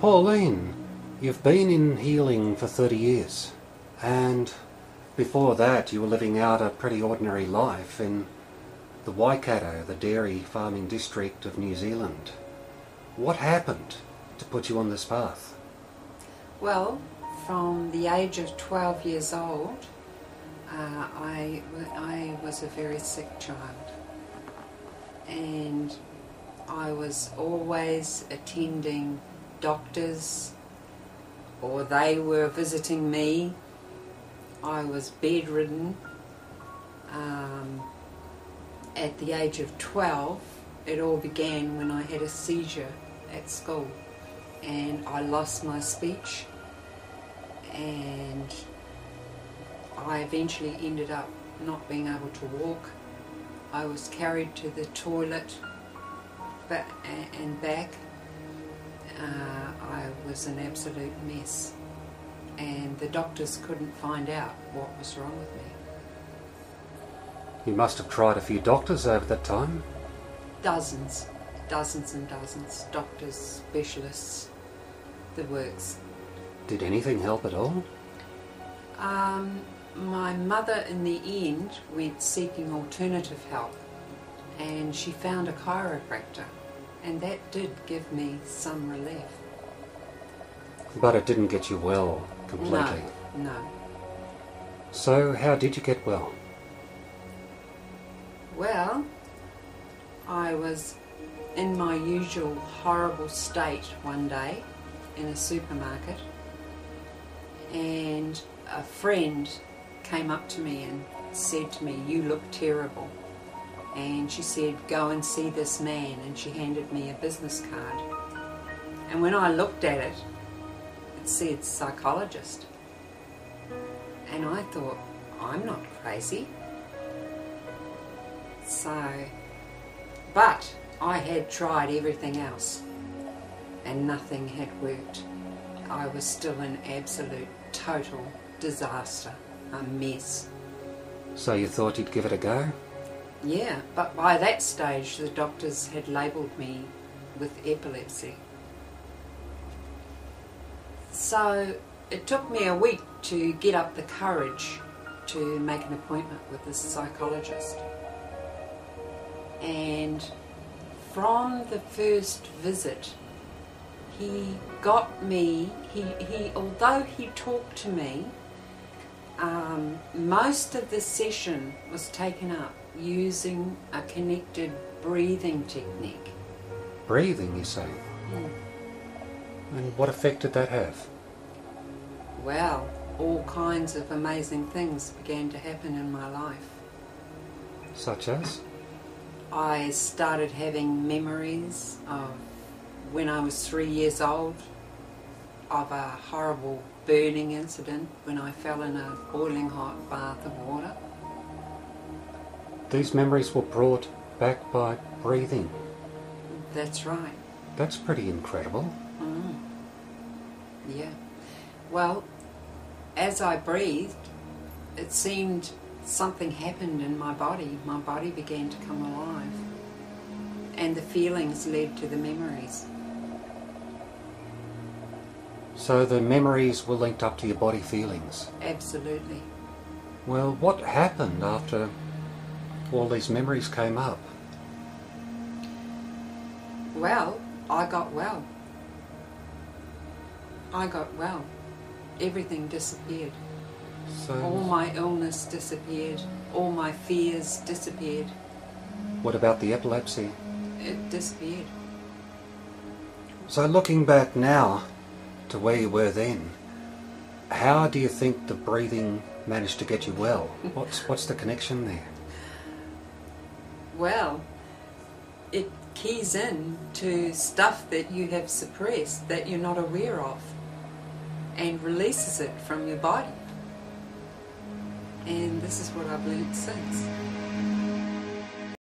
Pauline, you've been in healing for 30 years, and before that you were living out a pretty ordinary life in the Waikato, the dairy farming district of New Zealand. What happened to put you on this path? Well, from the age of 12 years old, I was a very sick child, and I was always attending doctors, or they were visiting me. I was bedridden. At the age of 12, it all began when I had a seizure at school, and I lost my speech, and I eventually ended up not being able to walk. I was carried to the toilet and back. I was an absolute mess, and the doctors couldn't find out what was wrong with me. You must have tried a few doctors over that time. Dozens and dozens, doctors, specialists, the works. Did anything help at all? My mother in the end went seeking alternative help, and she found a chiropractor, and that did give me some relief. But it didn't get you well completely? No. So how did you get well? Well, I was in my usual horrible state one day in a supermarket, and a friend came up to me and said to me, "You look terrible." And she said, "Go and see this man," and she handed me a business card. And when I looked at it, it said psychologist. And I thought, I'm not crazy. But I had tried everything else, and nothing had worked. I was still an absolute, total disaster, a mess. So you thought you'd give it a go? Yeah, but by that stage the doctors had labelled me with epilepsy. So it took me a week to get up the courage to make an appointment with this psychologist. And from the first visit, he got me, although he talked to me, most of the session was taken up using a connected breathing technique. Breathing, you say? And what effect did that have? Well, all kinds of amazing things began to happen in my life. Such as? I started having memories of when I was 3 years old, of a horrible burning incident when I fell in a boiling hot bath of water. These memories were brought back by breathing. That's right. That's pretty incredible. Yeah. Well, as I breathed, it seemed something happened in my body. My body began to come alive, and the feelings led to the memories. So the memories were linked up to your body feelings? Absolutely. Well, what happened after all these memories came up? Well, I got well. Everything disappeared. So All my illness disappeared. All my fears disappeared. what about the epilepsy? It disappeared. So looking back now to where you were then, how do you think the breathing managed to get you well? What's the connection there? Well, it keys in to stuff that you have suppressed, that you're not aware of, and releases it from your body. And this is what I've learnt since.